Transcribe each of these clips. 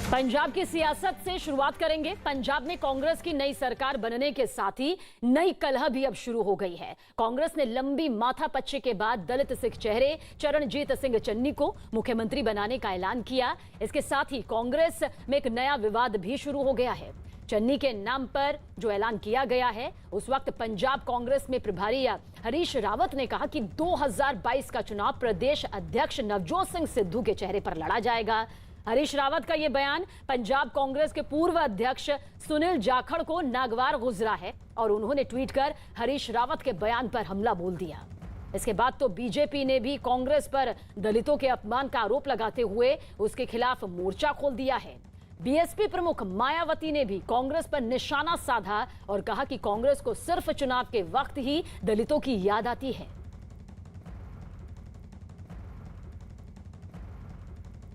पंजाब की सियासत से शुरुआत करेंगे। पंजाब में कांग्रेस की नई सरकार बनने के साथ ही नई कलह भी अब शुरू हो गई है। कांग्रेस ने लंबी माथापच्ची के बाद दलित सिख चेहरे चरणजीत सिंह चन्नी को मुख्यमंत्री बनाने का ऐलान किया। इसके साथ ही कांग्रेस में एक नया विवाद भी शुरू हो गया है। चन्नी के नाम पर जो ऐलान किया गया है, उस वक्त पंजाब कांग्रेस में प्रभारी हरीश रावत ने कहा कि 2022 का चुनाव प्रदेश अध्यक्ष नवजोत सिंह सिद्धू के चेहरे पर लड़ा जाएगा। हरीश रावत का यह बयान पंजाब कांग्रेस के पूर्व अध्यक्ष सुनील जाखड़ को नागवार गुजरा है और उन्होंने ट्वीट कर हरीश रावत के बयान पर हमला बोल दिया। इसके बाद तो बीजेपी ने भी कांग्रेस पर दलितों के अपमान का आरोप लगाते हुए उसके खिलाफ मोर्चा खोल दिया है। बीएसपी प्रमुख मायावती ने भी कांग्रेस पर निशाना साधा और कहा कि कांग्रेस को सिर्फ चुनाव के वक्त ही दलितों की याद आती है।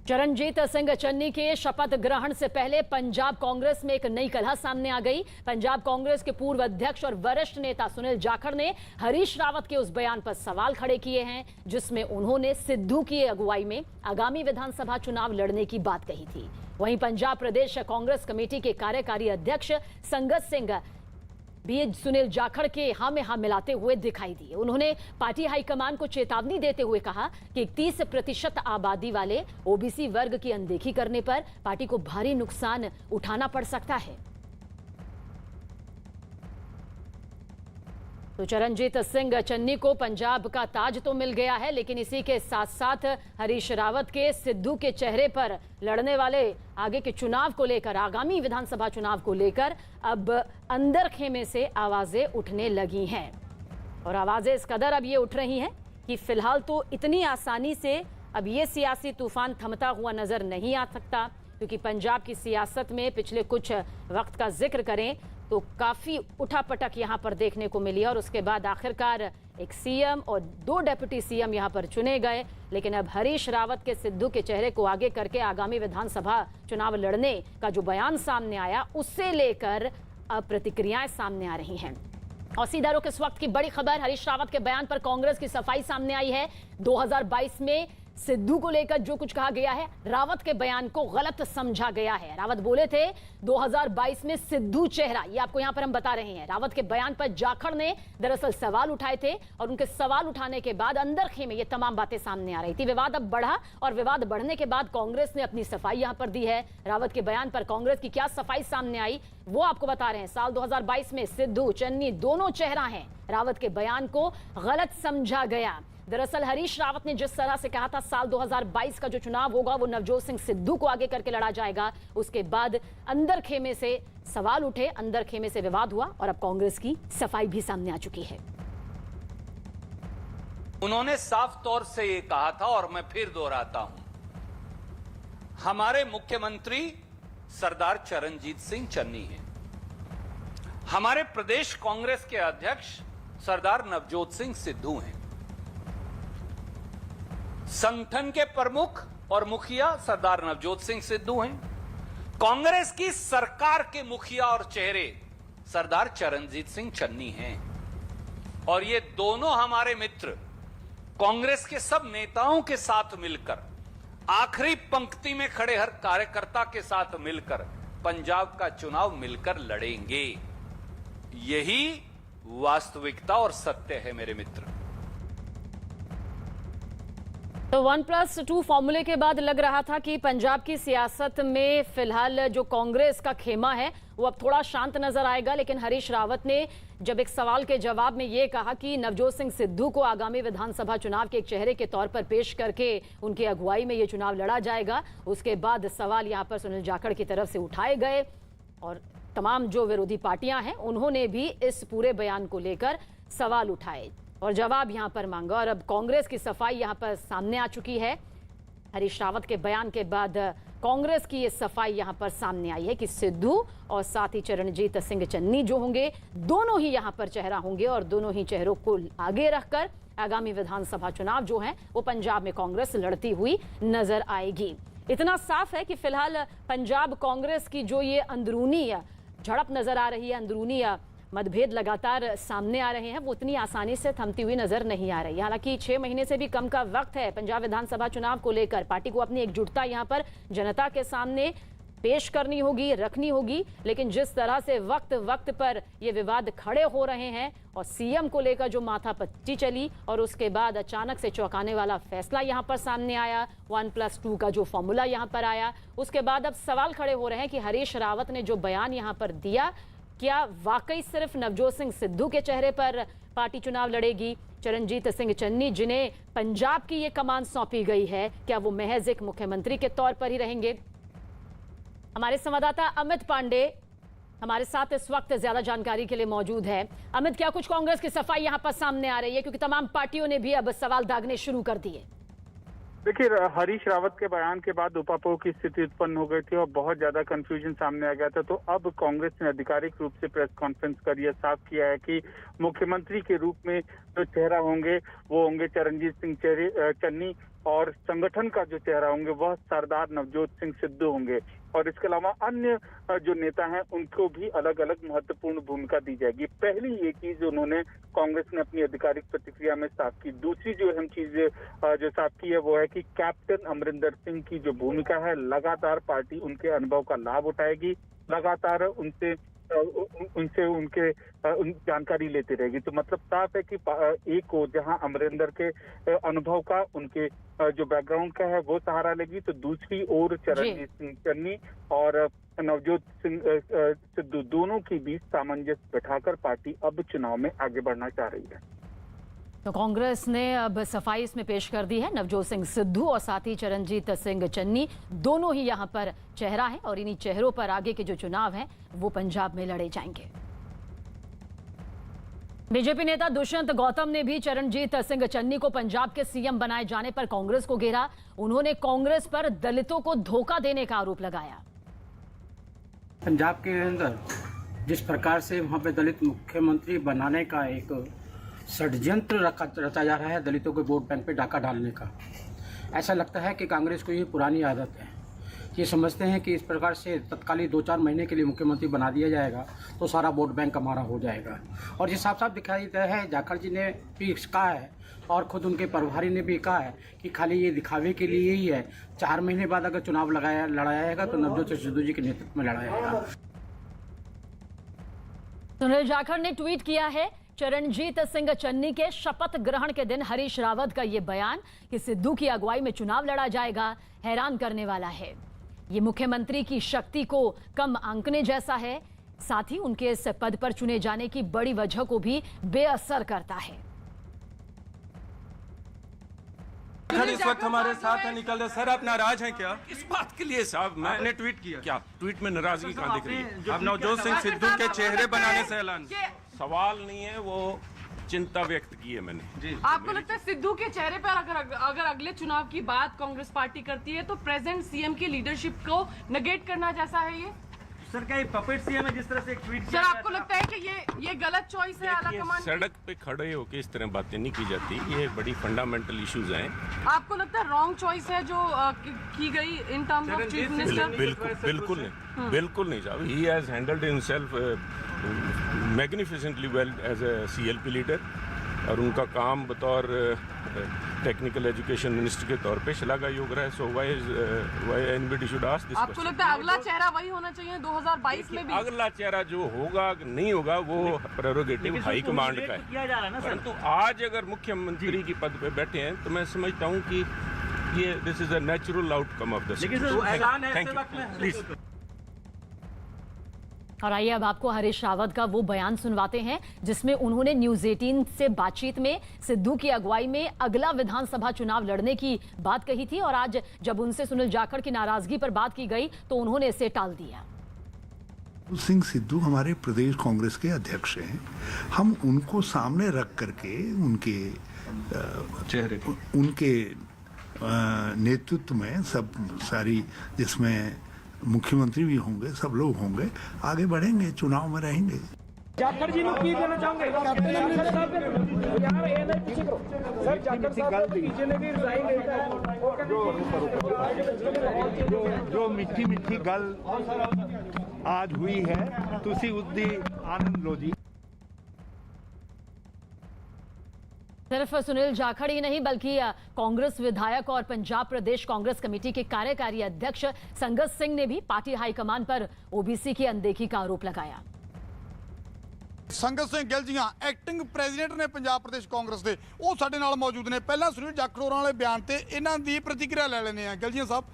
चरणजीत सिंह चन्नी के शपथ ग्रहण से पहले पंजाब कांग्रेस में एक नई कलह सामने आ गई। पंजाब कांग्रेस के पूर्व अध्यक्ष और वरिष्ठ नेता सुनील जाखड़ ने हरीश रावत के उस बयान पर सवाल खड़े किए हैं जिसमें उन्होंने सिद्धू की अगुवाई में आगामी विधानसभा चुनाव लड़ने की बात कही थी। वहीं पंजाब प्रदेश कांग्रेस कमेटी के कार्यकारी अध्यक्ष संगत सिंह भी सुनील जाखड़ के हाँ में हाँ मिलाते हुए दिखाई दिए। उन्होंने पार्टी हाईकमान को चेतावनी देते हुए कहा कि 31% आबादी वाले ओबीसी वर्ग की अनदेखी करने पर पार्टी को भारी नुकसान उठाना पड़ सकता है। तो चरणजीत सिंह चन्नी को पंजाब का ताज तो मिल गया है, लेकिन इसी के साथ साथ हरीश रावत के सिद्धू के चेहरे पर लड़ने वाले आगे के चुनाव को लेकर, आगामी विधानसभा चुनाव को लेकर अब अंदर खेमे से आवाजें उठने लगी हैं। और आवाजें इस कदर अब ये उठ रही हैं कि फिलहाल तो इतनी आसानी से अब ये सियासी तूफान थमता हुआ नजर नहीं आ सकता, क्योंकि पंजाब की सियासत में पिछले कुछ वक्त का जिक्र करें तो काफी उठापटक यहां पर देखने को मिली और उसके बाद आखिरकार एक सीएम और 2 डिप्टी सीएम यहां पर चुने गए। लेकिन अब हरीश रावत के सिद्धू के चेहरे को आगे करके आगामी विधानसभा चुनाव लड़ने का जो बयान सामने आया, उससे लेकर अब प्रतिक्रियाएं सामने आ रही हैं। और सीधा रुख इस वक्त की बड़ी खबर, हरीश रावत के बयान पर कांग्रेस की सफाई सामने आई है। 2022 में सिद्धू को लेकर जो कुछ कहा गया है, रावत के बयान को गलत समझा गया है। रावत बोले थे 2022 में सिद्धू चेहरा, ये आपको यहां पर हम बता रहे हैं। रावत के बयान पर जाखड़ ने दरअसल सवाल उठाए थे और उनके सवाल उठाने के बाद अंदर खेमे ये तमाम बातें सामने आ रही थी। विवाद अब बढ़ा और विवाद बढ़ने के बाद कांग्रेस ने अपनी सफाई यहां पर दी है। रावत के बयान पर कांग्रेस की क्या सफाई सामने आई वो आपको बता रहे हैं। साल 2022 में सिद्धू चन्नी दोनों चेहरा हैं। रावत के बयान को गलत समझा गया। दरअसल हरीश रावत ने जिस तरह से कहा था साल 2022 का जो चुनाव होगा वो नवजोत सिंह सिद्धू को आगे करके लड़ा जाएगा, उसके बाद अंदर खेमे से सवाल उठे, अंदर खेमे से विवाद हुआ और अब कांग्रेस की सफाई भी सामने आ चुकी है। उन्होंने साफ तौर से ये कहा था और मैं फिर दोहराता हूं, हमारे मुख्यमंत्री सरदार चरणजीत सिंह चन्नी हैं। हमारे प्रदेश कांग्रेस के अध्यक्ष सरदार नवजोत सिंह सिद्धू हैं। संगठन के प्रमुख और मुखिया सरदार नवजोत सिंह सिद्धू हैं। कांग्रेस की सरकार के मुखिया और चेहरे सरदार चरणजीत सिंह चन्नी हैं। और ये दोनों हमारे मित्र कांग्रेस के सब नेताओं के साथ मिलकर, आखिरी पंक्ति में खड़े हर कार्यकर्ता के साथ मिलकर पंजाब का चुनाव मिलकर लड़ेंगे। यही वास्तविकता और सत्य है मेरे मित्र। तो 1+2 फॉर्मूले के बाद लग रहा था कि पंजाब की सियासत में फिलहाल जो कांग्रेस का खेमा है वो अब थोड़ा शांत नजर आएगा। लेकिन हरीश रावत ने जब एक सवाल के जवाब में ये कहा कि नवजोत सिंह सिद्धू को आगामी विधानसभा चुनाव के एक चेहरे के तौर पर पेश करके उनकी अगुवाई में ये चुनाव लड़ा जाएगा, उसके बाद सवाल यहाँ पर सुनील जाखड़ की तरफ से उठाए गए और तमाम जो विरोधी पार्टियां हैं उन्होंने भी इस पूरे बयान को लेकर सवाल उठाए और जवाब यहां पर मांगा। और अब कांग्रेस की सफाई यहां पर सामने आ चुकी है। हरीश रावत के बयान के बाद कांग्रेस की ये सफाई यहां पर सामने आई है कि सिद्धू और साथ ही चरणजीत सिंह चन्नी जो होंगे, दोनों ही यहां पर चेहरा होंगे और दोनों ही चेहरों को आगे रखकर आगामी विधानसभा चुनाव जो है वो पंजाब में कांग्रेस लड़ती हुई नजर आएगी। इतना साफ है कि फिलहाल पंजाब कांग्रेस की जो ये अंदरूनी झड़प नजर आ रही है, अंदरूनी मतभेद लगातार सामने आ रहे हैं, वो उतनी आसानी से थमती हुई नजर नहीं आ रही। हालांकि 6 महीने से भी कम का वक्त है पंजाब विधानसभा चुनाव को लेकर। पार्टी को अपनी एकजुटता यहां पर जनता के सामने पेश करनी होगी, रखनी होगी। लेकिन जिस तरह से वक्त वक्त पर ये विवाद खड़े हो रहे हैं और सीएम को लेकर जो माथापच्ची चली और उसके बाद अचानक से चौंकाने वाला फैसला यहां पर सामने आया, 1+2 का जो फॉर्मूला यहां पर आया, उसके बाद अब सवाल खड़े हो रहे हैं कि हरीश रावत ने जो बयान यहां पर दिया, क्या वाकई सिर्फ नवजोत सिंह सिद्धू के चेहरे पर पार्टी चुनाव लड़ेगी? चरणजीत सिंह चन्नी, जिन्हें पंजाब की ये कमान सौंपी गई है, क्या वो महज एक मुख्यमंत्री के तौर पर ही रहेंगे? हमारे संवाददाता अमित पांडे हमारे साथ इस वक्त ज्यादा जानकारी के लिए मौजूद है। अमित, क्या कुछ कांग्रेस की सफाई यहां पर सामने आ रही है, क्योंकि तमाम पार्टियों ने भी अब सवाल दागने शुरू कर दिए? देखिए, हरीश रावत के बयान के बाद उपापोह की स्थिति उत्पन्न हो गई थी और बहुत ज्यादा कंफ्यूजन सामने आ गया था। तो अब कांग्रेस ने आधिकारिक रूप से प्रेस कॉन्फ्रेंस कर यह साफ किया है कि मुख्यमंत्री के रूप में जो चेहरा होंगे वो होंगे चरणजीत सिंह चन्नी, और संगठन का जो चेहरा होंगे वह सरदार नवजोत सिंह सिद्धू होंगे। और इसके अलावा अन्य जो नेता हैं उनको भी अलग अलग महत्वपूर्ण भूमिका दी जाएगी। पहली ये चीज उन्होंने कांग्रेस ने अपनी आधिकारिक प्रतिक्रिया में साफ की। दूसरी जो अहम चीज जो साफ की है वो है कि कैप्टन अमरिंदर सिंह की जो भूमिका है, लगातार पार्टी उनके अनुभव का लाभ उठाएगी, लगातार उनसे उनके जानकारी लेते रहेगी। तो मतलब साफ है कि एक ओर जहां अमरिंदर के अनुभव का, उनके जो बैकग्राउंड का है वो सहारा लेगी, तो दूसरी ओर चरणजीत सिंह चन्नी और नवजोत सिंह सिद्धू दोनों के बीच सामंजस्य बैठाकर पार्टी अब चुनाव में आगे बढ़ना चाह रही है। तो कांग्रेस ने अब सफाई इसमें पेश कर दी है। नवजोत सिंह सिद्धू और साथ ही चरणजीत सिंह चन्नी दोनों ही यहां पर चेहरा है और इन्हीं चेहरों पर आगे के जो चुनाव हैं वो पंजाब में लड़े जाएंगे। बीजेपी नेता दुष्यंत गौतम ने भी चरणजीत सिंह चन्नी को पंजाब के सीएम बनाए जाने पर कांग्रेस को घेरा। उन्होंने कांग्रेस पर दलितों को धोखा देने का आरोप लगाया। पंजाब के अंदर जिस प्रकार से वहां पे दलित मुख्यमंत्री बनाने का एक षड्यंत्र रचा जा रहा है, दलितों के वोट बैंक पे डाका डालने का, ऐसा लगता है कि कांग्रेस को ये पुरानी आदत है। ये समझते हैं कि इस प्रकार से तत्कालीन 2-4 महीने के लिए मुख्यमंत्री बना दिया जाएगा तो सारा वोट बैंक हमारा हो जाएगा। और ये साफ साफ दिखाई देता है, जाखड़ जी ने भी कहा है और खुद उनके प्रभारी ने भी कहा है कि खाली ये दिखावे के लिए ही है। 4 महीने बाद अगर चुनाव लड़ाया जाएगा तो नवजोत सिंह सिद्धू जी के नेतृत्व में लड़ाया जाएगा। सुनील जाखड़ ने ट्वीट किया है, चरणजीत सिंह चन्नी के शपथ ग्रहण के दिन हरीश रावत का यह बयान कि सिद्धू की अगुवाई में चुनाव लड़ा जाएगा हैरान करने वाला है। ये मुख्यमंत्री की शक्ति को कम आंकने जैसा है, साथ ही उनके इस पद पर चुने जाने की बड़ी वजह को भी बेअसर करता है। इस वक्त हमारे साथ है, निकल रहे सर, आप नाराज हैं क्या इस बात के लिए? साहब मैंने ट्वीट किया, क्या ट्वीट में नाराजगी कहां दिख रही है? अब नवजोत सिंह सिद्धू के चेहरे बनाने से ऐलान, सवाल नहीं है, वो चिंता व्यक्त की है मैंने। आपको लगता है सिद्धू के चेहरे पर अगर अगले चुनाव की बात कांग्रेस पार्टी करती है तो प्रेजेंट सीएम की लीडरशिप को नेगेट करना जैसा है ये? सर क्या पपेट सीएम है जिस तरह से एक ट्वीट सर आपको लगता है कि ये गलत चॉइस है आला कमान? सड़क पे खड़े होकर इस तरह बातें नहीं की जाती, ये बड़ी फंडामेंटल इश्यूज हैं। आपको लगता है रॉन्ग चॉइस है जो की गई in terms of chief minister? बिल्कुल नहीं साहब, he has handled himself magnificently well as a CLP leader, और उनका काम बतौर टेक्निकल एजुकेशन मिनिस्टर के तौर पे शलाघा योग्य है। So why anybody should ask this question. आपको लगता है अगला चेहरा वही होना चाहिए 2022 में भी? अगला चेहरा जो होगा नहीं होगा वो प्रेरोगेटिव हाई कमांड का है, परंतु आज अगर मुख्यमंत्री की पद पे बैठे हैं तो मैं समझता हूँ कि ये this is a natural outcome of the situation. और आइए अब आपको हरीश रावत का वो बयान सुनवाते हैं जिसमें उन्होंने न्यूज 18 से बातचीत में सिद्धू की अगुवाई में अगला विधानसभा चुनाव लड़ने की बात कही थी, और आज जब उनसे सुनील जाखड़ की नाराजगी पर बात की गई तो उन्होंने इसे टाल दिया। सिंह सिद्धू हमारे प्रदेश कांग्रेस के अध्यक्ष हैं। हम उनको सामने रख करके उनके चेहरे को, उनके नेतृत्व में सब सारी, जिसमें मुख्यमंत्री भी होंगे, सब लोग होंगे, आगे बढ़ेंगे, चुनाव में रहेंगे। जाखड़ जी को की देना चाहूंगे कैप्टन अमरिंदर साहब यार ये नहीं पीछे करो सर, जाखड़ साहब पीछे ने भी रिजाइन जो मिठी मिठी गल आज हुई है तुसी उसदी आनंद लो जी। सिर्फ सुनील जाखड़ ही नहीं बल्कि कांग्रेस विधायक और पंजाब प्रदेश कांग्रेस कमेटी के कार्यकारी अध्यक्ष संगत सिंह ने भी पार्टी हाईकमान पर ओबीसी की अनदेखी का आरोप लगाया। संगत सिंह गिल जी एक्टिंग प्रेजिडेंट ने पंजाब प्रदेश कांग्रेस के, वो साडे नाल मौजूद ने। पहला सुनील जाखड़ होरां वाले बयान ते इन्हां दी प्रतिक्रिया ले लेने आ। गिल जी साहब,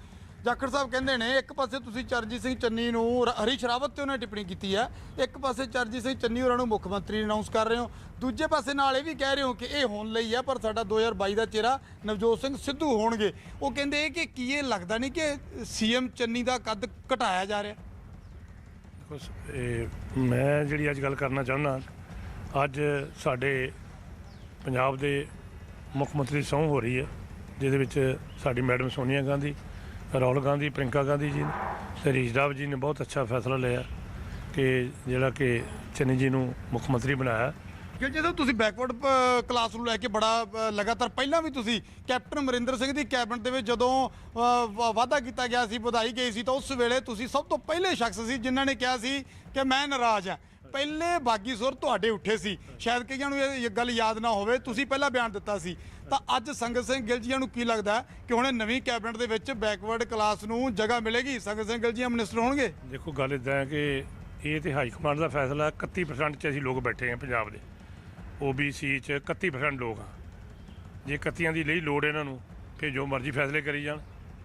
जाखड़ साहब कहते हैं एक पासे तुसीं चरणजीत सिंह चन्नी नूं हरीश रावत ते उन्होंने टिप्पणी की है, एक पासे चरणजीत सिंह चन्नी होरां नूं मुख मंत्री अनाउंस कर रहे हो, दूजे पासे नाल ये भी कह रहे हो कि ये होण लई है पर साडा 2022 का चेहरा नवजोत सिंह सिद्धू होणगे। वो कहते कि की ये लगता नहीं कि सीएम चन्नी का कद घटाया जा रहा? मैं जी अज गल करना चाहना, अज साडे पंजाब दे मुख मंत्री सौं हो रही है, जिहदे साडी मैडम सोनिया गांधी, राहुल गांधी, प्रियंका गांधी जी ने, हरीश रावत जी ने बहुत अच्छा फैसला लिया कि जिहड़ा कि चन्नी जी नूं मुख मंत्री बनाया। कि जो तुम बैकवर्ड क्लास ਨੂੰ ਲੈ ਕੇ बड़ा लगातार ਪਹਿਲਾਂ भी तुसी कैप्टन अमरिंदर सिंह ਦੀ कैबिनेट ਦੇ ਵਿੱਚ ਜਦੋਂ ਵਾਅਦਾ ਕੀਤਾ ਗਿਆ ਸੀ, ਵਧਾਈ ਗਈ ਸੀ, ਤਾਂ ਉਸ ਵੇਲੇ ਤੁਸੀਂ ਸਭ ਤੋਂ ਪਹਿਲੇ ਸ਼ਖਸ ਸੀ ਜਿਨ੍ਹਾਂ ਨੇ ਕਿਹਾ ਸੀ ਕਿ ਮੈਂ ਨਾਰਾਜ਼ ਹਾਂ। ਪਹਿਲੇ ਬਾਗੀ ਸੁਰ ਤੁਹਾਡੇ ਉੱਠੇ ਸੀ, ਸ਼ਾਇਦ ਕਈਆਂ ਨੂੰ ਇਹ ਗੱਲ ਯਾਦ ਨਾ ਹੋਵੇ, ਤੁਸੀਂ ਪਹਿਲਾਂ ਬਿਆਨ ਦਿੱਤਾ ਸੀ। ਤਾਂ ਅੱਜ ਸੰਗਤ ਸਿੰਘ ਗਿੱਲ ਜੀ ਨੂੰ ਕੀ ਲੱਗਦਾ ਕਿ ਹੁਣ ਨਵੀਂ ਕੈਬਨਿਟ ਦੇ ਵਿੱਚ ਬੈਕਵਰਡ ਕਲਾਸ ਨੂੰ ਜਗ੍ਹਾ ਮਿਲੇਗੀ, ਸੰਗਤ ਸਿੰਘ ਗਿੱਲ ਜੀ ਮਿਨਿਸਟਰ ਹੋਣਗੇ? ਦੇਖੋ ਗੱਲ ਇੱਦਾਂ ਹੈ ਕਿ ਇਹ ਤੇ ਹਾਈ ਕਮਾਂਡ ਦਾ ਫੈਸਲਾ 31% 'ਚ ਅਸੀਂ ਲੋਕ ਬੈਠੇ ਹਾਂ ਪੰਜਾਬ ਦੇ, OBC 'ਚ 31% ਲੋਕ ਆ। ਜੇ 31 ਦੀ ਲਈ ਲੋੜ ਇਹਨਾਂ ਨੂੰ ਫਿਰ ਜੋ ਮਰਜ਼ੀ ਫੈਸਲੇ ਕਰੀ ਜਾਣ।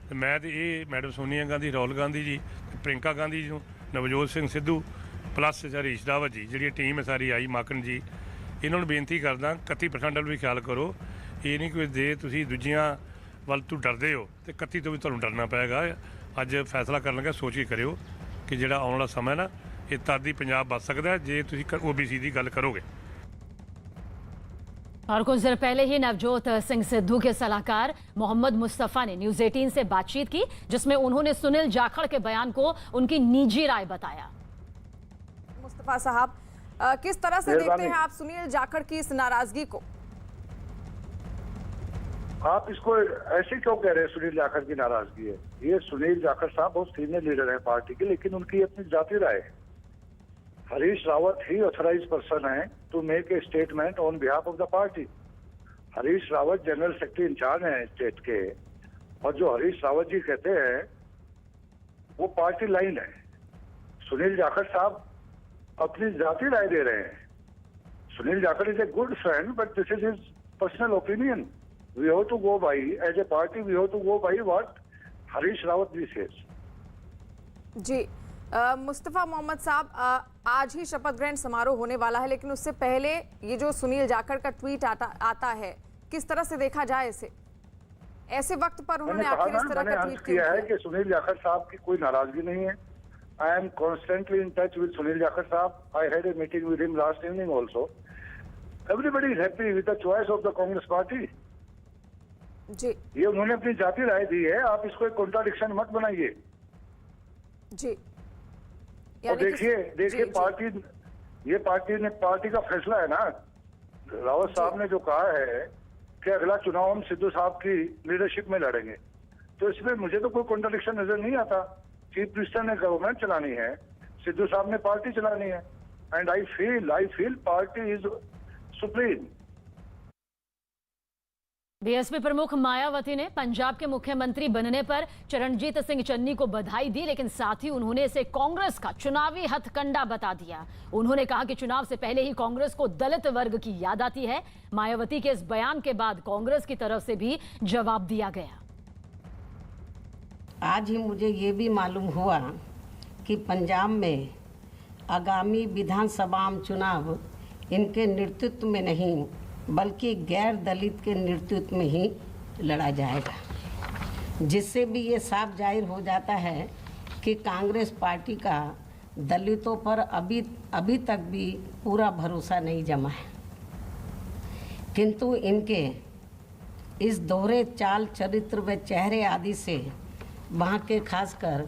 ਤੇ ਮੈਂ ਤੇ ਇਹ ਮੈਡਮ ਸੋਨੀਆ ਗਾਂਧੀ, ਰਾਹੁਲ ਗਾਂਧੀ ਜੀ, ਪ੍ਰਿयंका ਗਾਂਧੀ ਜੀ ਨੂੰ, ਨਵਜੋਤ ਸਿੰਘ ਸਿੱਧੂ ਪਲੱਸ ਹਰੀਸ਼ ਰਾਵਤ ਜੀ, ਜਿਹੜੀ ਟੀਮ ਹੈ ਸਾਰੀ ਆਈ, ਮਾਕਨ ਜੀ, ਇਹਨਾਂ ਨੂੰ ਬੇਨਤੀ ਕਰਦਾ 31% ਵੱਲ ਵੀ ਖਿਆਲ ਕਰੋ। ਇਹ ਨਹੀਂ ਕੋਈ ਦੇ ਤੁਸੀਂ ਦੂਜੀਆਂ ਵੱਲ ਤੋਂ ਡਰਦੇ ਹੋ ਤੇ 31 ਤੋਂ ਵੀ ਤੁਹਾਨੂੰ ਡਰਨਾ ਪਏਗਾ। ਅੱਜ ਫੈਸਲਾ ਕਰਨ ਲੱਗਾ ਸੋਚ ਕੇ ਕਰਿਓ ਕਿ ਜਿਹੜਾ ਆਉਣ ਵਾਲਾ ਸਮਾਂ ਨਾ ਇਹ ਤਦ ਹੀ ਪੰਜਾਬ ਬਚ ਸਕਦਾ ਜੇ ਤੁਸੀਂ OBC ਦੀ ਗੱਲ ਕਰੋਗੇ। और कुछ देर पहले ही नवजोत सिंह सिद्धू के सलाहकार मोहम्मद मुस्तफा ने न्यूज 18 से बातचीत की, जिसमें उन्होंने सुनील जाखड़ के बयान को उनकी निजी राय बताया। मुस्तफा साहब, किस तरह से देखते हैं आप सुनील जाखड़ की इस नाराजगी को? आप इसको ऐसे क्यों कह रहे हैं सुनील जाखड़ की नाराजगी है? ये सुनील जाखड़ साहब बहुत सीनियर लीडर है पार्टी के, लेकिन उनकी अपनी जाती राय है। हरीश रावत ही ऑथराइज्ड पर्सन है to make a statement on behalf of the party. Harish Rawat general secretary incharge हैं स्टेट के, और जो हरीश रावत जी कहते हैं वो पार्टी लाइन है। सुनील जाखड़ साहब अपनी जाती राय दे रहे हैं। Sunil Jakhar is a good friend, but this is his personal opinion. We have to go by as a party, we have to go by what Harish Rawat ji says. जी मुस्तफा मोहम्मद साहब, आज ही शपथ ग्रहण समारोह होने वाला है, लेकिन उससे पहले ये जो सुनील जाखड़ का ट्वीट आता है, किस तरह से देखा जाए इसे? ऐसे वक्त पर उन्होंने आखिर इस तरह का ट्वीट किया है कि सुनील जाखड़ साहब की कोई नाराजगी नहीं है। I am constantly in touch with Sunil Jakhar साहब। I had a meeting with him last evening also. Everybody is happy with the choice of the Congress party. जी, ये उन्होंने अपनी जाती राय दी है, आप इसको एक कॉन्ट्राडिक्शन मत बनाइए। जी, और देखिए पार्टी, ये पार्टी का फैसला है ना। रावत साहब ने जो कहा है कि अगला चुनाव हम सिद्धू साहब की लीडरशिप में लड़ेंगे, तो इसमें मुझे तो कोई कॉन्ट्राडिक्शन नजर नहीं आता। चीफ मिनिस्टर ने गवर्नमेंट चलानी है, सिद्धू साहब ने पार्टी चलानी है, and I feel party is supreme. BSP प्रमुख मायावती ने पंजाब के मुख्यमंत्री बनने पर चरणजीत सिंह चन्नी को बधाई दी, लेकिन साथ ही उन्होंने इसे कांग्रेस का चुनावी हथकंडा बता दिया। उन्होंने कहा कि चुनाव से पहले ही कांग्रेस को दलित वर्ग की याद आती है। मायावती के इस बयान के बाद कांग्रेस की तरफ से भी जवाब दिया गया। आज ही मुझे ये भी मालूम हुआ कि पंजाब में आगामी विधानसभा चुनाव इनके नेतृत्व में नहीं बल्कि गैर दलित के नेतृत्व में ही लड़ा जाएगा, जिससे भी ये साफ जाहिर हो जाता है कि कांग्रेस पार्टी का दलितों पर अभी तक भी पूरा भरोसा नहीं जमा है। किंतु इनके इस दोहरे चाल चरित्र व चेहरे आदि से वहाँ के खासकर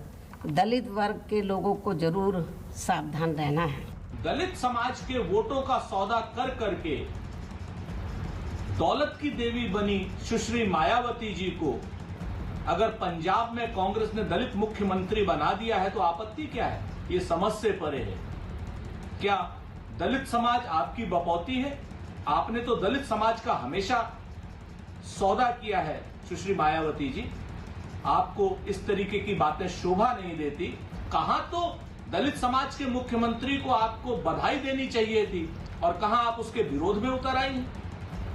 दलित वर्ग के लोगों को जरूर सावधान रहना है। दलित समाज के वोटों का सौदा कर करके दौलत की देवी बनी सुश्री मायावती जी को अगर पंजाब में कांग्रेस ने दलित मुख्यमंत्री बना दिया है तो आपत्ति क्या है? ये समझ से परे है। क्या दलित समाज आपकी बपौती है? आपने तो दलित समाज का हमेशा सौदा किया है सुश्री मायावती जी, आपको इस तरीके की बातें शोभा नहीं देती। कहां तो दलित समाज के मुख्यमंत्री को आपको बधाई देनी चाहिए थी और कहां आप उसके विरोध में उतर आई हैं।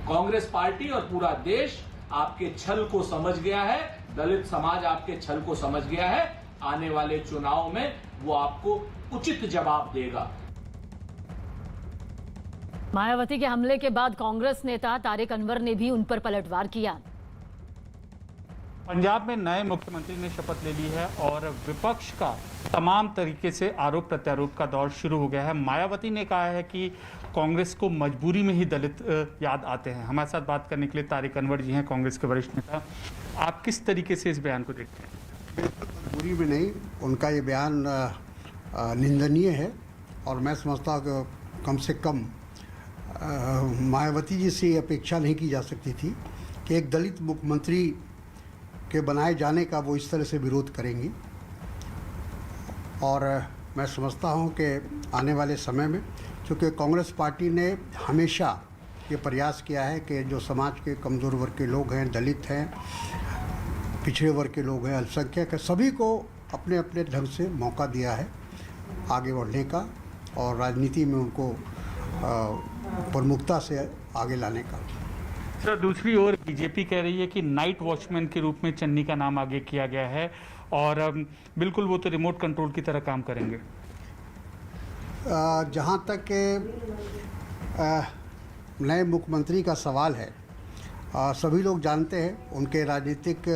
कांग्रेस पार्टी और पूरा देश आपके छल को समझ गया है, दलित समाज आपके छल को समझ गया है। आने वाले चुनाव में वो आपको उचित जवाब देगा। मायावती के हमले के बाद कांग्रेस नेता तारिक अनवर ने भी उन पर पलटवार किया। पंजाब में नए मुख्यमंत्री ने शपथ ले ली है और विपक्ष का तमाम तरीके से आरोप प्रत्यारोप का दौर शुरू हो गया है। मायावती ने कहा है कि कांग्रेस को मजबूरी में ही दलित याद आते हैं। हमारे साथ बात करने के लिए तारिक अनवर जी हैं, कांग्रेस के वरिष्ठ नेता। आप किस तरीके से इस बयान को देखते हैं? मजबूरी में नहीं, उनका ये बयान निंदनीय है और मैं समझता हूँ कि कम से कम मायावती जी से ये अपेक्षा नहीं की जा सकती थी कि एक दलित मुख्यमंत्री के बनाए जाने का वो इस तरह से विरोध करेंगी। और मैं समझता हूं कि आने वाले समय में, चूँकि कांग्रेस पार्टी ने हमेशा ये प्रयास किया है कि जो समाज के कमज़ोर वर्ग के लोग हैं, दलित हैं, पिछड़े वर्ग के लोग हैं, अल्पसंख्यक हैं, सभी को अपने अपने ढंग से मौका दिया है आगे बढ़ने का और राजनीति में उनको प्रमुखता से आगे लाने का। सर, दूसरी ओर बीजेपी कह रही है कि नाइट वॉचमैन के रूप में चन्नी का नाम आगे किया गया है और बिल्कुल वो तो रिमोट कंट्रोल की तरह काम करेंगे। जहाँ तक नए मुख्यमंत्री का सवाल है, सभी लोग जानते हैं उनके राजनीतिक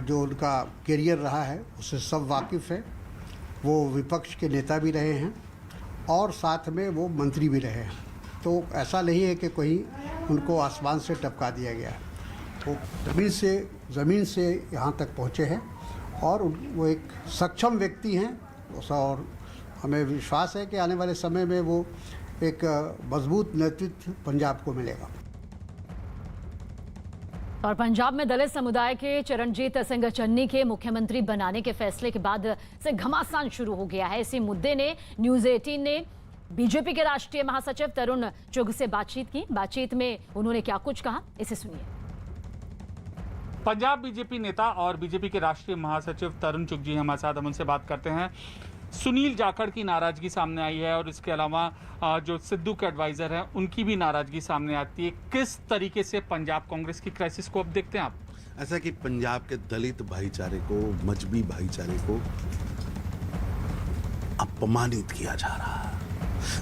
जो उनका करियर रहा है उससे सब वाकिफ़ है। वो विपक्ष के नेता भी रहे हैं और साथ में वो मंत्री भी रहे हैं, तो ऐसा नहीं है कि कहीं उनको आसमान से टपका दिया गया है। वो ज़मीन से यहाँ तक पहुँचे हैं और वो एक सक्षम व्यक्ति हैं और हमें विश्वास है कि आने वाले समय में वो एक मजबूत नेतृत्व पंजाब को मिलेगा। और पंजाब में दलित समुदाय के चरणजीत सिंह चन्नी के मुख्यमंत्री बनाने के फैसले के बाद से घमासान शुरू हो गया है। इसी मुद्दे ने न्यूज़ 18 ने बीजेपी के राष्ट्रीय महासचिव तरुण चुग से बातचीत की। बातचीत में उन्होंने क्या कुछ कहा, इसे सुनिए। पंजाब बीजेपी नेता और बीजेपी के राष्ट्रीय महासचिव तरुण चुग जी हमारे साथ, हम उनसे बात करते हैं। सुनील जाखड़ की नाराजगी सामने आई है और इसके अलावा जो सिद्धू के एडवाइजर हैं उनकी भी नाराजगी सामने आती है। किस तरीके से पंजाब कांग्रेस की क्राइसिस को अब देखते हैं आप? ऐसा कि पंजाब के दलित भाईचारे को, मजहबी भाईचारे को अपमानित किया जा रहा है।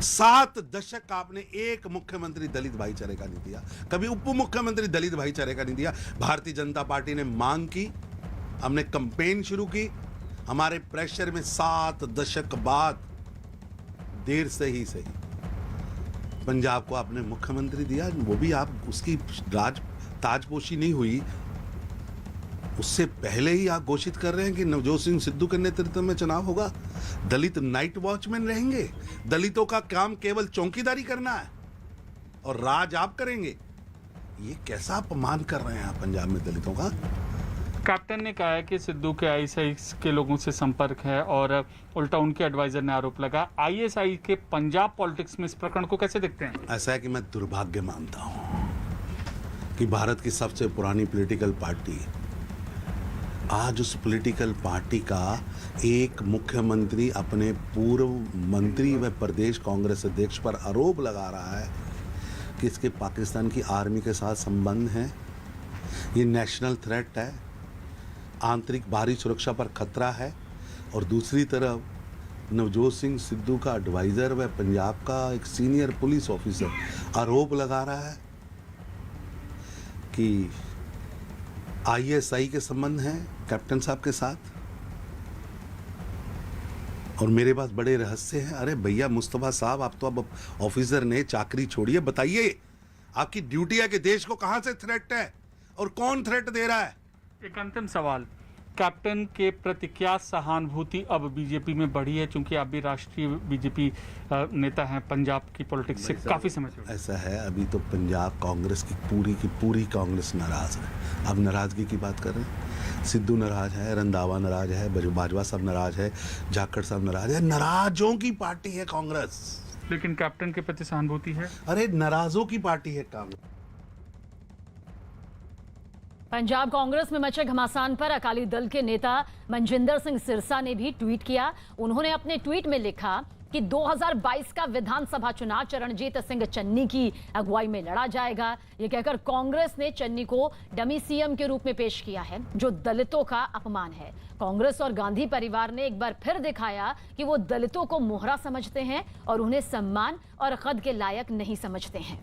7 दशक आपने एक मुख्यमंत्री दलित भाईचारे का नहीं दिया, कभी उप मुख्यमंत्री दलित भाईचारे का नहीं दिया। भारतीय जनता पार्टी ने मांग की, हमने कैंपेन शुरू की, हमारे प्रेशर में 7 दशक बाद देर से ही सही पंजाब को आपने मुख्यमंत्री दिया। वो भी आप उसकी ताजपोशी नहीं हुई, उससे पहले ही आप घोषित कर रहे हैं कि नवजोत सिंह सिद्धू के नेतृत्व में चुनाव होगा। दलित नाइट वॉचमैन रहेंगे, दलितों का काम केवल चौकीदारी करना है और राज आप करेंगे। ये कैसा अपमान कर रहे हैं आप पंजाब में दलितों का? कैप्टन ने कहा है कि सिद्धू के आईएसआई के लोगों से संपर्क है और उल्टा उनके एडवाइजर ने आरोप लगा। आईएसआई के पंजाब पॉलिटिक्स में इस प्रकरण को कैसे देखते हैं? ऐसा है कि मैं दुर्भाग्य मानता हूं कि भारत की सबसे पुरानी पॉलिटिकल पार्टी, आज उस पॉलिटिकल पार्टी का एक मुख्यमंत्री अपने पूर्व मंत्री व प्रदेश कांग्रेस अध्यक्ष पर आरोप लगा रहा है कि इसके पाकिस्तान की आर्मी के साथ संबंध हैं। ये नेशनल थ्रेट है, आंतरिक बाहरी सुरक्षा पर खतरा है। और दूसरी तरफ नवजोत सिंह सिद्धू का एडवाइजर व पंजाब का एक सीनियर पुलिस ऑफिसर आरोप लगा रहा है कि आईएसआई के संबंध हैं कैप्टन साहब के साथ। और मेरे पास बड़े रहस्य हैं। अरे भैया मुस्तफा साहब, आप तो अब ऑफिसर ने चाकरी छोड़िए, बताइए आपकी ड्यूटी है कि देश को कहां से थ्रेट है और कौन थ्रेट दे रहा है? एक अंतिम सवाल, कैप्टन के प्रति क्या सहानुभूति अब बीजेपी में बढ़ी है, क्योंकि आप भी राष्ट्रीय बीजेपी नेता हैं, पंजाब की पॉलिटिक्स से काफी समय से? ऐसा है, अभी तो पंजाब कांग्रेस की पूरी कांग्रेस नाराज है। अब नाराजगी की बात कर रहे हैं, सिद्धू नाराज है, रंधावा नाराज है, बाजवा साहब नाराज है, जाखड़ साहब नाराज है। नाराजों की पार्टी है कांग्रेस। लेकिन कैप्टन के प्रति सहानुभूति है। अरे नाराजों की पार्टी है कांग्रेस। पंजाब कांग्रेस में मचे घमासान पर अकाली दल के नेता मनजिंदर सिंह सिरसा ने भी ट्वीट किया। उन्होंने अपने ट्वीट में लिखा कि 2022 का विधानसभा चुनाव चरणजीत सिंह चन्नी की अगुवाई में लड़ा जाएगा। ये कहकर कांग्रेस ने चन्नी को डमी सीएम के रूप में पेश किया है, जो दलितों का अपमान है। कांग्रेस और गांधी परिवार ने एक बार फिर दिखाया कि वो दलितों को मोहरा समझते हैं और उन्हें सम्मान और कद के लायक नहीं समझते हैं।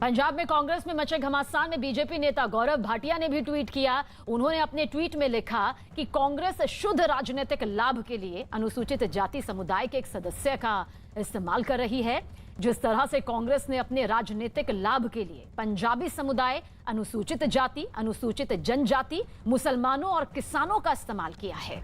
पंजाब में कांग्रेस में मचे घमासान में बीजेपी नेता गौरव भाटिया ने भी ट्वीट किया। उन्होंने अपने ट्वीट में लिखा कि कांग्रेस शुद्ध राजनीतिक लाभ के लिए अनुसूचित जाति समुदाय के एक सदस्य का इस्तेमाल कर रही है। जिस तरह से कांग्रेस ने अपने राजनीतिक लाभ के लिए पंजाबी समुदाय, अनुसूचित जाति, अनुसूचित जनजाति, मुसलमानों और किसानों का इस्तेमाल किया है।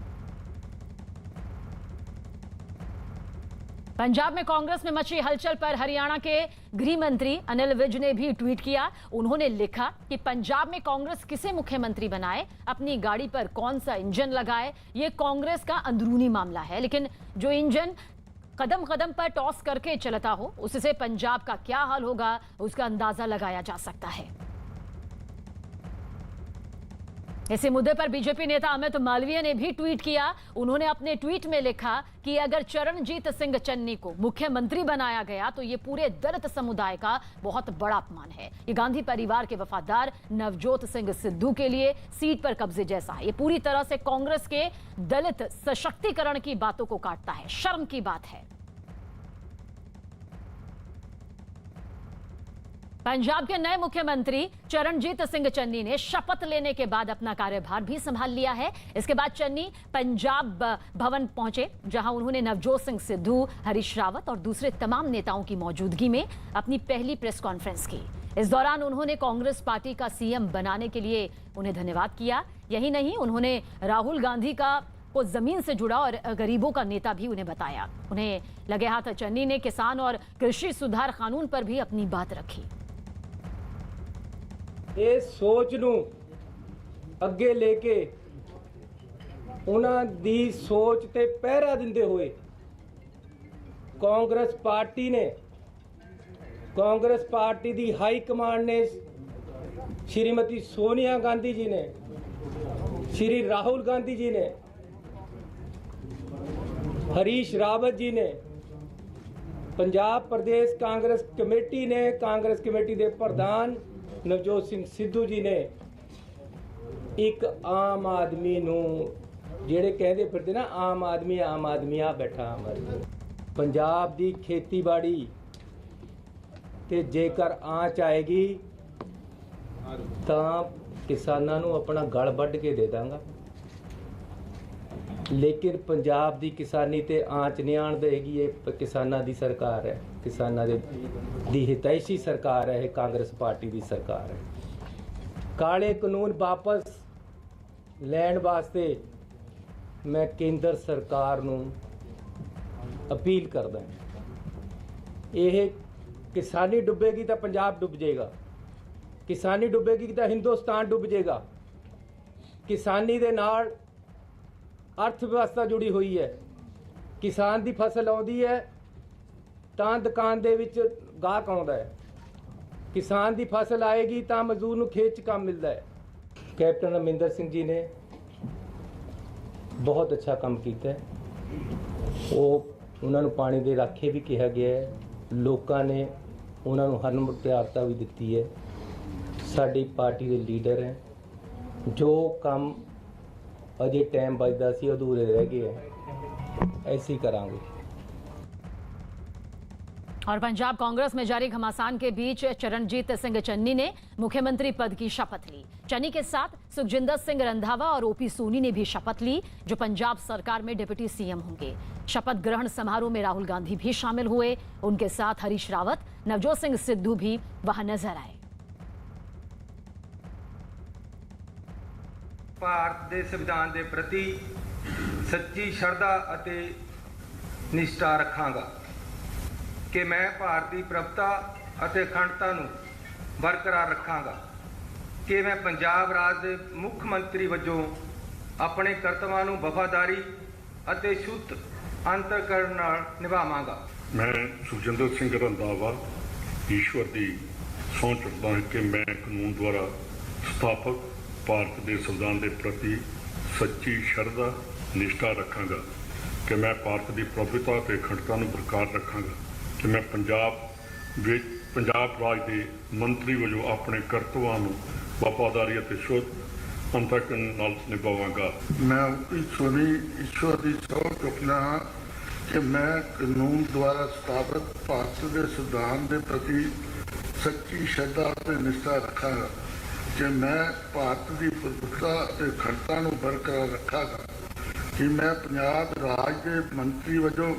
पंजाब में कांग्रेस में मची हलचल पर हरियाणा के गृह मंत्री अनिल विज ने भी ट्वीट किया। उन्होंने लिखा कि पंजाब में कांग्रेस किसे मुख्यमंत्री बनाए, अपनी गाड़ी पर कौन सा इंजन लगाए, ये कांग्रेस का अंदरूनी मामला है। लेकिन जो इंजन कदम कदम पर टॉस करके चलता हो, उससे पंजाब का क्या हाल होगा, उसका अंदाजा लगाया जा सकता है। इसी मुद्दे पर बीजेपी नेता अमित मालवीय ने भी ट्वीट किया। उन्होंने अपने ट्वीट में लिखा कि अगर चरणजीत सिंह चन्नी को मुख्यमंत्री बनाया गया तो ये पूरे दलित समुदाय का बहुत बड़ा अपमान है। ये गांधी परिवार के वफादार नवजोत सिंह सिद्धू के लिए सीट पर कब्जे जैसा है। ये पूरी तरह से कांग्रेस के दलित सशक्तिकरण की बातों को काटता है। शर्म की बात है। पंजाब के नए मुख्यमंत्री चरणजीत सिंह चन्नी ने शपथ लेने के बाद अपना कार्यभार भी संभाल लिया है। इसके बाद चन्नी पंजाब भवन पहुंचे, जहां उन्होंने नवजोत सिंह सिद्धू, हरीश रावत और दूसरे तमाम नेताओं की मौजूदगी में अपनी पहली प्रेस कॉन्फ्रेंस की। इस दौरान उन्होंने कांग्रेस पार्टी का सीएम बनाने के लिए उन्हें धन्यवाद किया। यही नहीं, उन्होंने राहुल गांधी को जमीन से जुड़ा और गरीबों का नेता भी उन्हें बताया। उन्हें लगे हाथ चन्नी ने किसान और कृषि सुधार कानून पर भी अपनी बात रखी। ਇਹ ਸੋਚ ਨੂੰ ਅੱਗੇ ਲੈ ਕੇ ਉਹਨਾਂ ਦੀ ਸੋਚ ਤੇ ਪਹਿਰਾ ਦਿੰਦੇ ਹੋਏ ਕਾਂਗਰਸ ਪਾਰਟੀ ਦੀ ਹਾਈ ਕਮਾਂਡ ਨੇ, श्रीमती सोनिया गांधी जी ने, श्री राहुल गांधी जी ने, हरीश रावत जी ने, पंजाब प्रदेश कांग्रेस कमेटी ने, कांग्रेस कमेटी के प्रधान नवजोत सिंह सिद्धू जी ने एक आम आदमी नूं ਜਿਹੜੇ ਕਹਿੰਦੇ ਫਿਰਦੇ ਨਾ ਆਮ ਆਦਮੀ ਆ ਬੈਠਾ ਆਮ ਆਦਮੀ ਪੰਜਾਬ ਦੀ ਖੇਤੀਬਾੜੀ ਤੇ ਜੇਕਰ ਆਂਚ ਆਏਗੀ ਤਾਂ ਕਿਸਾਨਾਂ ਨੂੰ ਆਪਣਾ ਗਲ ਵੱਢ ਕੇ ਦੇ ਦਾਂਗਾ। ਲੇਕਿਨ ਪੰਜਾਬ ਦੀ ਕਿਸਾਨੀ ਤੇ ਆਂਚ ਨਹੀਂ ਆਣ ਦੇਗੀ। ਇਹ ਕਿਸਾਨਾਂ ਦੀ ਸਰਕਾਰ ਹੈ, ਕਿਸਾਨਾਂ ਦੀ ਹਿਤੈਸ਼ੀ ਸਰਕਾਰ ਹੈ, ਇਹ ਕਾਂਗਰਸ ਪਾਰਟੀ ਦੀ ਸਰਕਾਰ ਹੈ। ਕਾਲੇ ਕਾਨੂੰਨ ਵਾਪਸ ਲੈਣ ਵਾਸਤੇ मैं केंद्र सरकार नूं अपील करदा ये किसानी डुबेगी तो पंजाब डुब जाएगा, किसानी डुबेगी तो हिंदुस्तान डुब जाएगा। किसानी दे नाल अर्थव्यवस्था जुड़ी हुई है। किसान दी फसल आउंदी है तां दुकान दे विच गाहक आउंदा है, किसान दी फसल आएगी तां मजदूर नूं खेत च काम मिलदा है। कैप्टन अमरिंदर सिंह जी ने बहुत अच्छा काम किया है। उन्होंने पानी के राखे भी कहा गया है, लोगों ने उन्होंने हर मुख्तियारता भी दी है। साड़ी पार्टी के लीडर हैं, जो काम अजे टाइम बचता सी अधूरे रह गए हैं, ऐसे ही करांगे। और पंजाब कांग्रेस में जारी घमासान के बीच चरणजीत सिंह चन्नी ने मुख्यमंत्री पद की शपथ ली। चन्नी के साथ सुखजिंदर सिंह रंधावा और ओपी सोनी ने भी शपथ ली, जो पंजाब सरकार में डिप्टी सीएम होंगे। शपथ ग्रहण समारोह में राहुल गांधी भी शामिल हुए। उनके साथ हरीश रावत, नवजोत सिंह सिद्धू भी वहां नजर आए। भारत के संविधान के प्रति सच्ची श्रद्धा अते निष्ठा रखांगा कि मैं भारतीय प्रभुता ਅਤੇ ਅਖੰਡਤਾ ਨੂੰ ਬਰਕਰਾਰ ਰੱਖਾਂਗਾ, ਕਿ ਮੈਂ ਪੰਜਾਬ ਰਾਜ ਦੇ ਮੁੱਖ ਮੰਤਰੀ ਵਜੋਂ ਆਪਣੇ ਕਰਤੱਵਾਂ ਨੂੰ ਵਫਾਦਾਰੀ ਅਤੇ ਸ਼ੁੱਧ अंतकरण नाल निभावांगा। मैं सुखजिंदर सिंह रंधावा ईश्वर की सौं चुकता हूं कि मैं कानून द्वारा स्थापक भारत के संविधान के प्रति सच्ची शरधा निष्ठा रखांगा कि मैं भारत की प्रभुता ते अखंडता नूं बरकरार रखांगा कि मैं पंजाब राज के मंत्री वजों अपने कर्तव्यां नूं वफादारी अते शुद्ध अंतकरण नाल निभावांगा। मैं ईश्वर की सौं चुकता हाँ कि मैं कानून द्वारा स्थापित भारत के संविधान के प्रति सच्ची श्रद्धा और निष्ठा रखांगा कि मैं भारत की प्रभुता और अखंडता नूं बरकरार रखांगा कि मैं पंजाब राज के मंत्री वजों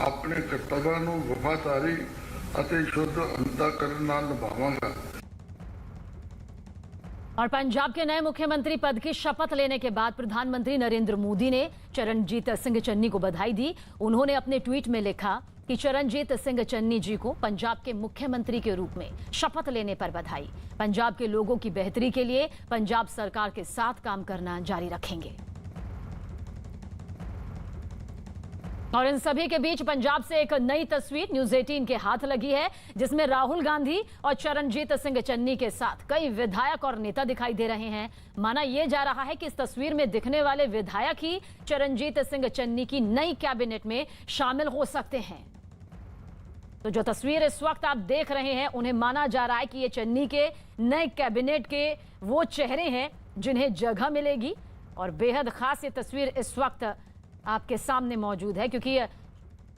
अपने कर्तव्यां नूं वफादारी और शुद्ध अंतकरण नाल निभावांगा। और पंजाब के नए मुख्यमंत्री पद की शपथ लेने के बाद प्रधानमंत्री नरेंद्र मोदी ने चरणजीत सिंह चन्नी को बधाई दी। उन्होंने अपने ट्वीट में लिखा कि चरणजीत सिंह चन्नी जी को पंजाब के मुख्यमंत्री के रूप में शपथ लेने पर बधाई। पंजाब के लोगों की बेहतरी के लिए पंजाब सरकार के साथ काम करना जारी रखेंगे। और इन सभी के बीच पंजाब से एक नई तस्वीर न्यूज़ 18 के हाथ लगी है, जिसमें राहुल गांधी और चरणजीत सिंह चन्नी के साथ कई विधायक और नेता दिखाई दे रहे हैं। माना यह जा रहा है कि इस तस्वीर में दिखने वाले विधायक ही चरणजीत सिंह चन्नी की नई कैबिनेट में शामिल हो सकते हैं। तो जो तस्वीर इस वक्त आप देख रहे हैं, उन्हें माना जा रहा है कि ये चन्नी के नए कैबिनेट के वो चेहरे हैं जिन्हें जगह मिलेगी। और बेहद खास ये तस्वीर इस वक्त आपके सामने मौजूद है, क्योंकि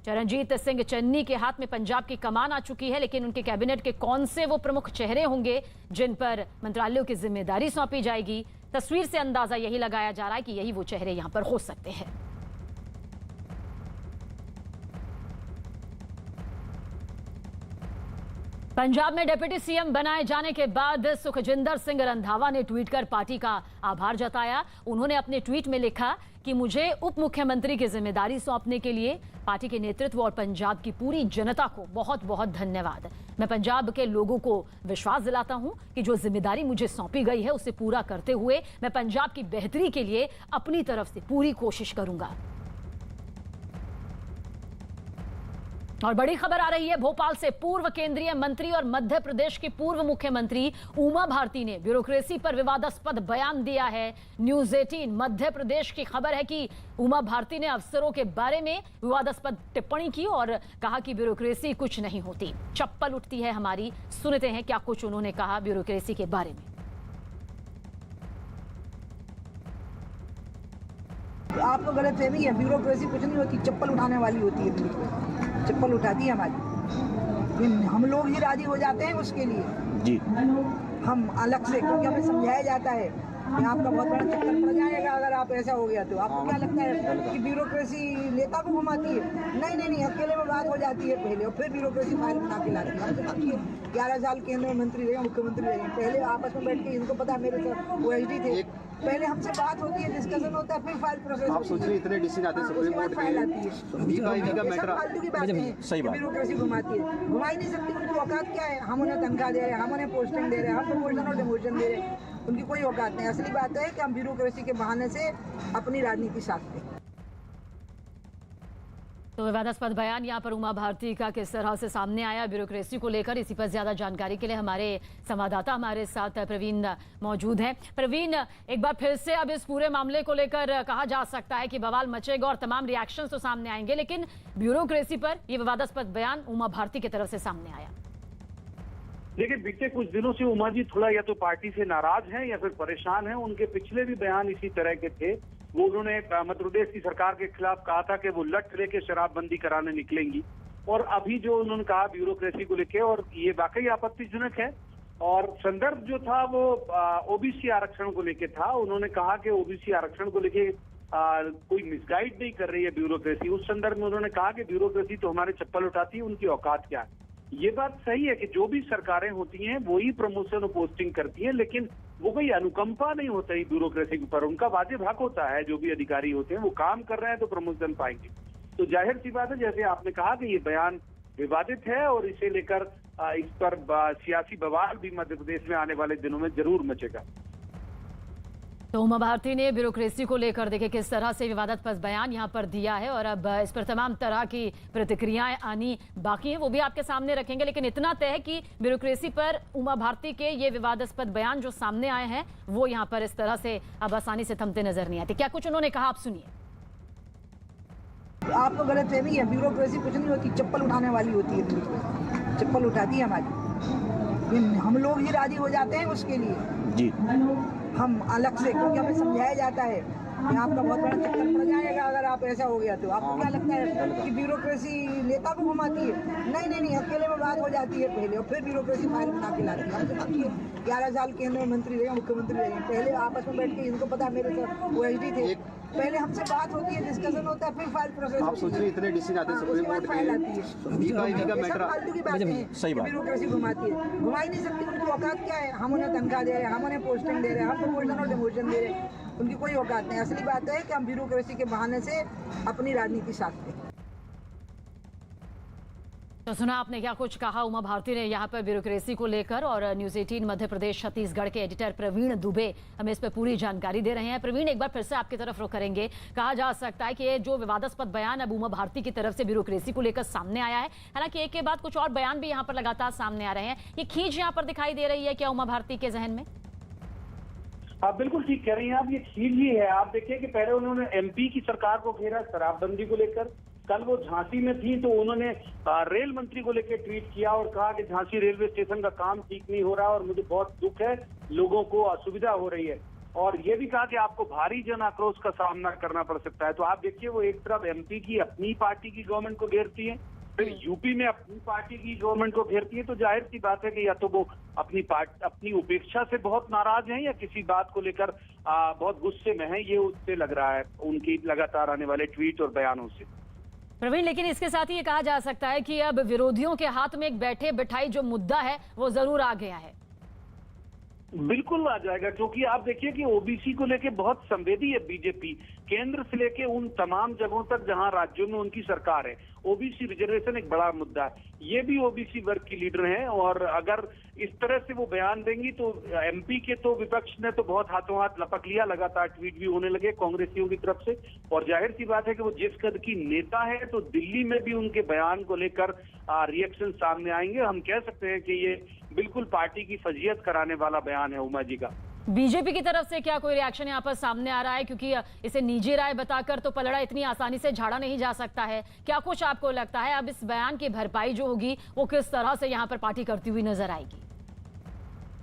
चरणजीत सिंह चन्नी के हाथ में पंजाब की कमान आ चुकी है, लेकिन उनके कैबिनेट के कौन से वो प्रमुख चेहरे होंगे जिन पर मंत्रालयों की जिम्मेदारी सौंपी जाएगी, तस्वीर से अंदाजा यही लगाया जा रहा है कि यही वो चेहरे यहां पर हो सकते हैं। पंजाब में डिप्टी सीएम बनाए जाने के बाद सुखजिंदर सिंह रंधावा ने ट्वीट कर पार्टी का आभार जताया। उन्होंने अपने ट्वीट में लिखा कि मुझे उप मुख्यमंत्री की जिम्मेदारी सौंपने के लिए पार्टी के नेतृत्व और पंजाब की पूरी जनता को बहुत बहुत धन्यवाद। मैं पंजाब के लोगों को विश्वास दिलाता हूं कि जो जिम्मेदारी मुझे सौंपी गई है उसे पूरा करते हुए मैं पंजाब की बेहतरी के लिए अपनी तरफ से पूरी कोशिश करूंगा। और बड़ी खबर आ रही है भोपाल से। पूर्व केंद्रीय मंत्री और मध्य प्रदेश की पूर्व मुख्यमंत्री उमा भारती ने ब्यूरोक्रेसी पर विवादास्पद बयान दिया है। न्यूज़ 18 मध्य प्रदेश की खबर है कि उमा भारती ने अफसरों के बारे में विवादास्पद टिप्पणी की और कहा कि ब्यूरोक्रेसी कुछ नहीं होती, चप्पल उठती है हमारी। सुनते हैं क्या कुछ उन्होंने कहा ब्यूरोक्रेसी के बारे में। आपको गलत फहमी है, ब्यूरोक्रेसी कुछ नहीं होती, चप्पल उठाने वाली होती है। चप्पल उठाती है हमारी, हम लोग ही राजी हो जाते हैं उसके लिए जी, हम अलग से, क्योंकि हमें समझाया जाता है कि आपका बहुत बड़ा चक्कर पड़ जाएगा अगर आप ऐसा हो गया तो। आपको क्या लगता है कि ब्यूरोक्रेसी नेता को घुमाती है? नहीं नहीं नहीं, अकेले में बात हो जाती है पहले और फिर ब्यूरोक्रेसी फाइल बना के लाती है। हमसे बाकी 11 साल केंद्रीय मंत्री रहे, मुख्यमंत्री रहे, पहले आपस में बैठ के इनको पता है, मेरे साथ वो एसडी थे, पहले हमसे बात होती है, डिस्कशन होता है, फिर फाइल प्रोसेस। आप सोच रहे इतने डिसीजन आते हैं सुप्रीम कोर्ट फाइल आती है, फालतू की बातें हैं, सही बात, ब्यूरोक्रेसी घुमाती है, घुमा ही नहीं सकती। उनकी औकात क्या है? हम उन्हें तनख्वाह दे रहे हैं, हम उन्हें पोस्टिंग दे रहे हैं, हम प्रमोशन और डिमोशन दे रहे हैं, उनकी कोई औकात नहीं। असली बात है कि हम ब्यूरोक्रेसी के बहाने से अपनी राजनीति साधते हैं। तो विवादास्पद बयान यहाँ पर उमा भारती का किस तरह से सामने आया ब्यूरोक्रेसी को लेकर, इसी पर ज्यादा जानकारी के लिए हमारे संवाददाता हमारे साथ प्रवीण मौजूद हैं। प्रवीण, एक बार फिर से अब इस पूरे मामले को लेकर कहा जा सकता है कि बवाल मचेगा और तमाम रिएक्शंस तो सामने आएंगे, लेकिन ब्यूरोक्रेसी पर यह विवादास्पद बयान उमा भारती की तरफ से सामने आया। देखिए, बीते कुछ दिनों से उमा जी थोड़ा या तो पार्टी से नाराज हैं या फिर परेशान हैं। उनके पिछले भी बयान इसी तरह के थे। वो उन्होंने मध्य प्रदेश की सरकार के खिलाफ कहा था कि वो लट लेके शराबबंदी कराने निकलेंगी, और अभी जो उन्होंने कहा ब्यूरोक्रेसी को लेके, और ये वाकई आपत्तिजनक है। और संदर्भ जो था वो ओबीसी आरक्षण को लेके था। उन्होंने कहा कि ओबीसी आरक्षण को लेके कोई मिसगाइड नहीं कर रही है ब्यूरोक्रेसी। उस संदर्भ में उन्होंने कहा कि ब्यूरोक्रेसी तो हमारे चप्पल उठाती है, उनकी औकात क्या है। ये बात सही है कि जो भी सरकारें होती हैं वो ही प्रमोशन और पोस्टिंग करती हैं, लेकिन वो कोई अनुकंपा नहीं होता ही ब्यूरोक्रेसी के ऊपर। उनका वाजिब हक होता है, जो भी अधिकारी होते हैं वो काम कर रहे हैं तो प्रमोशन पाएंगे। तो जाहिर सी बात है, जैसे आपने कहा कि ये बयान विवादित है और इसे लेकर इस पर सियासी बवाल भी मध्य प्रदेश में आने वाले दिनों में जरूर मचेगा। तो उमा भारती ने ब्यूरोक्रेसी को लेकर देखिए किस तरह से विवादास्पद बयान यहां पर दिया है और अब इस पर तमाम तरह की प्रतिक्रियाएं आनी बाकी हैं, वो भी आपके सामने रखेंगे। लेकिन इतना तय है कि ब्यूरोक्रेसी पर उमा भारती के ये विवादास्पद बयान जो सामने आए हैं वो यहां पर इस तरह से अब आसानी से थमते नजर नहीं आते। क्या कुछ उन्होंने कहा, आप सुनिए। आपको गलतफहमी है, ब्यूरोक्रेसी कुछ नहीं होती, चप्पल उठाने वाली होती है, चप्पल उठाती है हमारी। हम लोग ही राजी हो जाते हैं उसके लिए जी, हम अलग से, क्योंकि हमें समझाया जाता है कि आपका बहुत बड़ा चक्कर पड़ जाएगा अगर आप ऐसा हो गया तो। आपको क्या लगता है कि ब्यूरोक्रेसी नेता को घुमाती है? नहीं, अकेले में बात हो जाती है पहले और फिर ब्यूरोक्रेसी फाइल बना के लाती है। हम तो देखिए 11 साल केंद्र में मंत्री रहे, मुख्यमंत्री रहे, पहले आपस में बैठ के इनको पता, मेरे साथ OSD थे, पहले हमसे बात होती है, डिस्कशन होता है, फिर फाइल प्रोसेस। आप सोच रहे इतने डिसीजन आते हैं सुप्रीम कोर्ट फाइल आती है, फालतू की बात है, सही बात, ब्यूरोक्रेसी घुमाती है, घुमा ही नहीं सकती। उनकी औकात क्या है? हम उन्हें तनख्वाह दे रहे हैं, हम उन्हें पोस्टिंग दे रहे हैं, हम प्रमोशन और डिमोशन दे रहे हैं, उनकी कोई औकात नहीं। असली बात है कि हम ब्यूरोक्रेसी के बहाने से अपनी राजनीति साधते हैं। तो सुना आपने क्या कुछ कहा उमा भारती ने यहाँ पर ब्यूरोक्रेसी को लेकर, और न्यूज़ 18 मध्य प्रदेश छत्तीसगढ़ के एडिटर प्रवीण दुबे हमें इस पर पूरी जानकारी दे रहे हैं। प्रवीण, एक बार फिर से आपकी तरफ रुख करेंगे। कहा जा सकता है कि ये जो विवादास्पद बयान अब उमा भारती की तरफ से ब्यूरोक्रेसी को लेकर सामने आया है, हालांकि एक के बाद कुछ और बयान भी यहाँ पर लगातार सामने आ रहे हैं, ये खींच यहाँ पर दिखाई दे रही है क्या उमा भारती के जहन में? आप बिल्कुल ठीक कह रही हैं, आप ये चीज ही है। आप देखिए कि पहले उन्होंने MP की सरकार को घेरा शराबबंदी को लेकर, कल वो झांसी में थी तो उन्होंने रेल मंत्री को लेकर ट्वीट किया और कहा कि झांसी रेलवे स्टेशन का काम ठीक नहीं हो रहा और मुझे बहुत दुख है, लोगों को असुविधा हो रही है। और ये भी कहा कि आपको भारी जन आक्रोश का सामना करना पड़ सकता है। तो आप देखिए वो एक तरफ MP की अपनी पार्टी की गवर्नमेंट को घेरती है, फिर UP में अपनी पार्टी की गवर्नमेंट को घेरती है। तो जाहिर सी बात है कि या तो वो अपनी उपेक्षा से बहुत नाराज हैं या किसी बात को लेकर बहुत गुस्से में है, ये उससे लग रहा है उनकी लगातार आने वाले ट्वीट और बयानों से। प्रवीण, लेकिन इसके साथ ही ये कहा जा सकता है कि अब विरोधियों के हाथ में एक बैठे बिठाई जो मुद्दा है वो जरूर आ गया है। बिल्कुल आ जाएगा, क्योंकि आप देखिए कि OBC को लेके बहुत संवेदी है बीजेपी, केंद्र से लेके उन तमाम जगहों तक जहां राज्यों में उनकी सरकार है। OBC रिजर्वेशन एक बड़ा मुद्दा है, ये भी OBC वर्ग की लीडर हैं और अगर इस तरह से वो बयान देंगी तो MP के तो विपक्ष ने तो बहुत हाथों हाथ लपक लिया, लगातार ट्वीट भी होने लगे कांग्रेसियों की तरफ से। और जाहिर सी बात है कि वो जिस कद की नेता है तो दिल्ली में भी उनके बयान को लेकर रिएक्शन सामने आएंगे। हम कह सकते हैं कि ये बिल्कुल पार्टी की फजीयत कराने वाला बयान है उमा जी का। बीजेपी की तरफ से क्या कोई रिएक्शन यहाँ पर सामने आ रहा है? क्योंकि इसे निजी राय बताकर तो पलड़ा इतनी आसानी से झाड़ा नहीं जा सकता है। क्या कुछ आपको लगता है अब इस बयान की भरपाई जो होगी वो किस तरह से यहाँ पर पार्टी करती हुई नजर आएगी?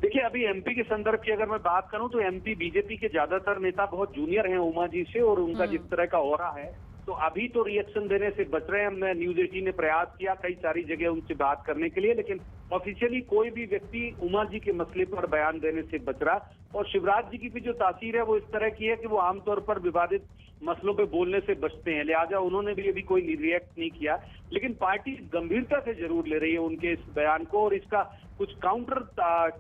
देखिए, अभी MP के संदर्भ की अगर मैं बात करूं तो MP बीजेपी के ज्यादातर नेता बहुत जूनियर हैं उमा जी से, और उनका जिस तरह का ऑरा है तो अभी तो रिएक्शन देने से बच रहे हैं। हमने न्यूज़ 18 ने प्रयास किया कई सारी जगह उनसे बात करने के लिए, लेकिन ऑफिशियली कोई भी व्यक्ति उमा जी के मसले पर बयान देने से बच रहा। और शिवराज जी की भी जो तासीर है वो इस तरह की है कि वो आमतौर पर विवादित मसलों पे बोलने से बचते हैं, लिहाजा उन्होंने भी अभी कोई रिएक्ट नहीं किया। लेकिन पार्टी गंभीरता से जरूर ले रही है उनके इस बयान को, और इसका कुछ काउंटर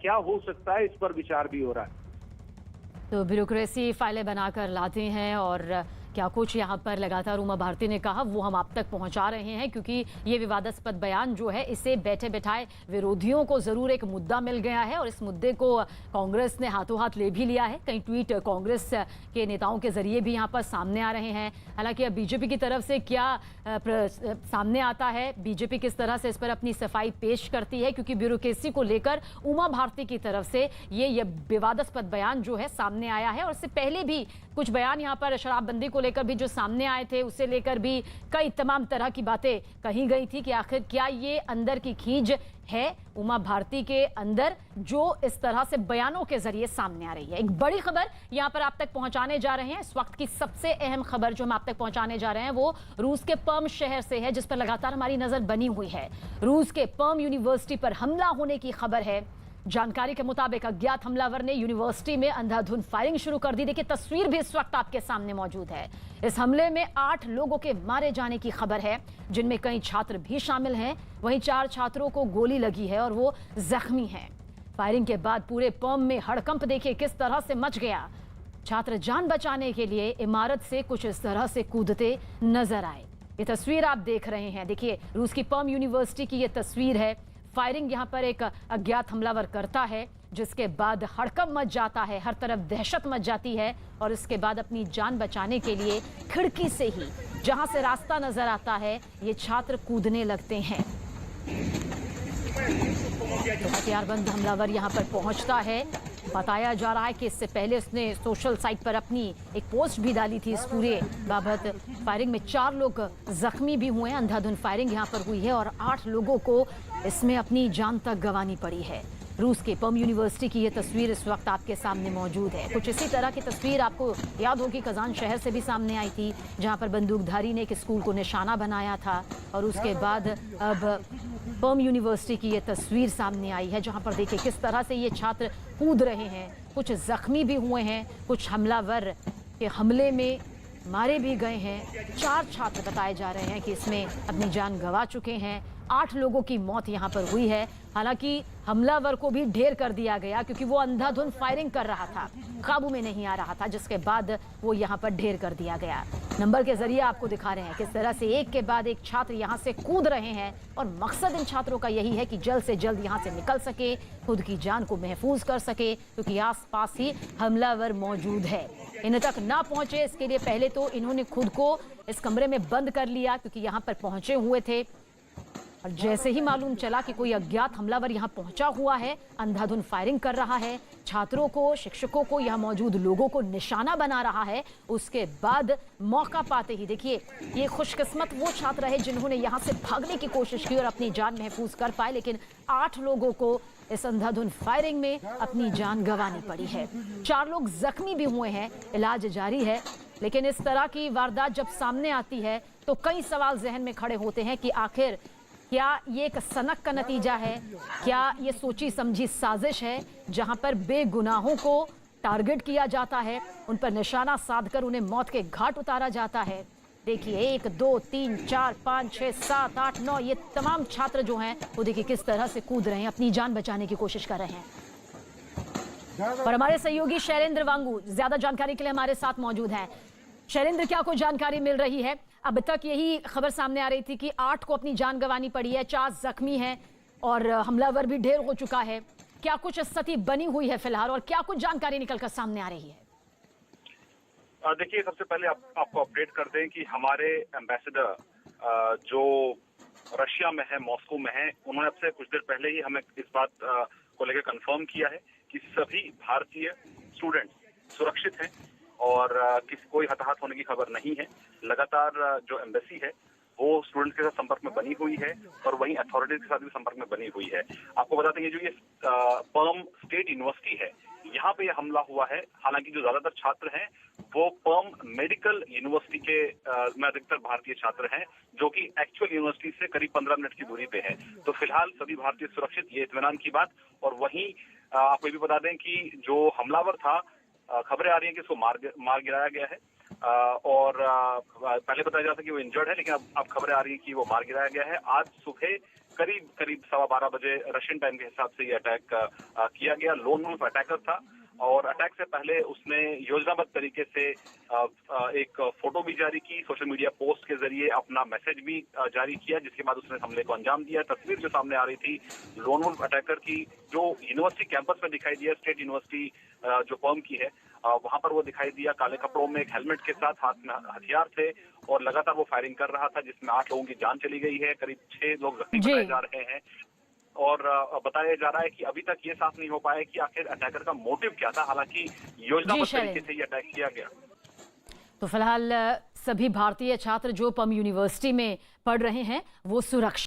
क्या हो सकता है इस पर विचार भी हो रहा है। तो ब्यूरोक्रेसी फाइलें बनाकर लाते हैं और क्या कुछ यहाँ पर लगातार उमा भारती ने कहा वो हम आप तक पहुंचा रहे हैं, क्योंकि ये विवादास्पद बयान जो है इसे बैठे बैठाए विरोधियों को जरूर एक मुद्दा मिल गया है और इस मुद्दे को कांग्रेस ने हाथों हाथ ले भी लिया है। कई ट्वीट कांग्रेस के नेताओं के जरिए भी यहाँ पर सामने आ रहे हैं। हालांकि अब बीजेपी की तरफ से क्या सामने आता है, बीजेपी किस तरह से इस पर अपनी सफाई पेश करती है, क्योंकि ब्यूरोक्रेसी को लेकर उमा भारती की तरफ से ये विवादास्पद बयान जो है सामने आया है। और इससे पहले भी कुछ बयान यहाँ पर शराबबंदी को लेकर भी जो सामने आए थे, उससे लेकर भी कई तमाम तरह की बातें कही गई थी कि आखिर क्या ये अंदर की खींच है उमा भारती के अंदर जो इस तरह से बयानों के जरिए सामने आ रही है। एक बड़ी खबर यहां पर आप तक पहुंचाने जा रहे हैं। इस वक्त की सबसे अहम खबर जो हम आप तक पहुंचाने जा रहे हैं वो रूस के पर्म शहर से है, जिस पर लगातार हमारी नजर बनी हुई है। रूस के पर्म यूनिवर्सिटी पर हमला होने की खबर है। जानकारी के मुताबिक अज्ञात हमलावर ने यूनिवर्सिटी में अंधाधुंध फायरिंग शुरू कर दी। देखिए तस्वीर भी इस वक्त आपके सामने मौजूद है। इस हमले में 8 लोगों के मारे जाने की खबर है, जिनमें कई छात्र भी शामिल हैं। वहीं 4 छात्रों को गोली लगी है और वो जख्मी हैं। फायरिंग के बाद पूरे पर्म में हड़कंप देखिए किस तरह से मच गया। छात्र जान बचाने के लिए इमारत से कुछ इस तरह से कूदते नजर आए। ये तस्वीर आप देख रहे हैं, देखिए रूस की पर्म यूनिवर्सिटी की ये तस्वीर है। फायरिंग यहाँ पर एक अज्ञात हमलावर करता है। जिसके बाद हड़कंप मच जाता है, हर तरफ दहशत मच जाती है और इसके बाद अपनी जान बचाने के लिए खिड़की से ही जहां से रास्ता नजर आता है ये छात्र कूदने लगते हैं। तो हथियारबंद हमलावर यहां पर पहुंचता है। बताया जा रहा है कि इससे पहले उसने सोशल साइट पर अपनी एक पोस्ट भी डाली थी इस पूरे बाबत। फायरिंग में 4 लोग जख्मी भी हुए हैं। अंधाधुंध फायरिंग यहां पर हुई है और 8 लोगों को इसमें अपनी जान तक गंवानी पड़ी है। रूस के पर्म यूनिवर्सिटी की ये तस्वीर इस वक्त आपके सामने मौजूद है। कुछ इसी तरह की तस्वीर आपको याद होगी कजान शहर से भी सामने आई थी, जहां पर बंदूकधारी ने एक स्कूल को निशाना बनाया था और उसके बाद अब पर्म यूनिवर्सिटी की ये तस्वीर सामने आई है, जहां पर देखिए किस तरह से ये छात्र कूद रहे हैं। कुछ जख्मी भी हुए हैं, कुछ हमलावर के हमले में मारे भी गए हैं। 4 छात्र बताए जा रहे हैं कि इसमें अपनी जान गंवा चुके हैं। 8 लोगों की मौत यहाँ पर हुई है। हालांकि हमलावर को भी ढेर कर दिया गया क्योंकि वो अंधाधुंध फायरिंग कर रहा था, काबू में नहीं आ रहा था, जिसके बाद वो यहाँ पर ढेर कर दिया गया। नंबर के जरिए आपको दिखा रहे हैं किस तरह से एक के बाद एक छात्र यहाँ से कूद रहे हैं और मकसद इन छात्रों का यही है कि जल्द से जल्द यहाँ से निकल सके, खुद की जान को महफूज कर सके, क्योंकि आसपास ही हमलावर मौजूद है। इन तक ना पहुंचे इसके लिए पहले तो इन्होंने खुद को इस कमरे में बंद कर लिया क्योंकि यहाँ पर पहुंचे हुए थे और जैसे ही मालूम चला कि कोई अज्ञात हमलावर यहाँ पहुंचा हुआ है, अंधाधुंध फायरिंग कर रहा है, छात्रों को, शिक्षकों को, यहाँ मौजूद लोगों को निशाना बना रहा है, उसके बाद मौका पाते ही देखिए ये खुशकिस्मत वो छात्र है जिन्होंने यहाँ से भागने की कोशिश की और अपनी जान महफूज कर पाए, लेकिन 8 लोगों को इस अंधाधुंध फायरिंग में अपनी जान गंवानी पड़ी है। 4 लोग जख्मी भी हुए हैं, इलाज जारी है। लेकिन इस तरह की वारदात जब सामने आती है तो कई सवाल जहन में खड़े होते हैं कि आखिर क्या ये एक सनक का नतीजा है, क्या ये सोची समझी साजिश है जहां पर बेगुनाहों को टारगेट किया जाता है, उन पर निशाना साधकर उन्हें मौत के घाट उतारा जाता है। देखिए 1 2 3 4 5 6 7 8 9 ये तमाम छात्र जो हैं वो देखिए किस तरह से कूद रहे हैं, अपनी जान बचाने की कोशिश कर रहे हैं। और हमारे सहयोगी शैलेंद्र वांगू ज्यादा जानकारी के लिए हमारे साथ मौजूद हैं। शैलेंद्र, क्या कोई जानकारी मिल रही है? अब तक यही खबर सामने आ रही थी कि 8 को अपनी जान गंवानी पड़ी है, 4 जख्मी हैं और हमलावर भी ढेर हो चुका है। क्या कुछ स्थिति बनी हुई है फिलहाल और क्या कुछ जानकारी निकलकर सामने आ रही है? देखिए, सबसे पहले आपको अपडेट कर दें कि हमारे एम्बेसडर जो रशिया में है, मॉस्को में है, उन्होंने अब से कुछ देर पहले ही हमें इस बात को लेकर कंफर्म किया है कि सभी भारतीय स्टूडेंट सुरक्षित हैं और कोई हताहत होने की खबर नहीं है। लगातार जो एम्बेसी है वो स्टूडेंट्स के साथ संपर्क में बनी हुई है और वहीं अथॉरिटीज के साथ भी संपर्क में बनी हुई है। आपको बता दें जो ये पर्म स्टेट यूनिवर्सिटी है, यहाँ पे ये हमला हुआ है। हालांकि जो ज्यादातर छात्र हैं वो पर्म मेडिकल यूनिवर्सिटी के में अधिकतर भारतीय छात्र हैं, जो कि एक्चुअल यूनिवर्सिटी से करीब 15 मिनट की दूरी पे है। तो फिलहाल सभी भारतीय सुरक्षित, ये इत्मीनान की बात। और वहीं आपको ये भी बता दें कि जो हमलावर था, खबरें आ रही हैं कि उसको मार गिराया गया है और पहले बताया जाता कि वो इंजर्ड है, लेकिन अब खबरें आ रही हैं कि वो मार गिराया गया है। आज सुबह करीब 12:15 बजे रशियन टाइम के हिसाब से ये अटैक किया गया। लोन वुल्फ अटैकर था और अटैक से पहले उसने योजनाबद्ध तरीके से एक फोटो भी जारी की, सोशल मीडिया पोस्ट के जरिए अपना मैसेज भी जारी किया, जिसके बाद उसने हमले को अंजाम दिया। तस्वीर जो सामने आ रही थी लोन वुल्फ अटैकर की, जो यूनिवर्सिटी कैंपस में दिखाई दिया, स्टेट यूनिवर्सिटी जो पर्म की है, वहां पर वो दिखाई दिया काले कपड़ों में, एक हेलमेट के साथ, हाथ में हथियार थे और लगातार वो फायरिंग कर रहा था, जिसमें 8 लोगों की जान चली गई है, करीब 6 लोग जख्मी बताए जा रहे हैं। और बताया जा रहा है कि अभी तक ये साफ नहीं हो पाया कि आखिर अटैकर का मोटिव क्या था। हालांकि योजनाबद्ध तरीके से ये अटैक किया गया। तो फिलहाल सभी भारतीय छात्र जो पर्म यूनिवर्सिटी में पढ़ रहे हैं वो सुरक्षित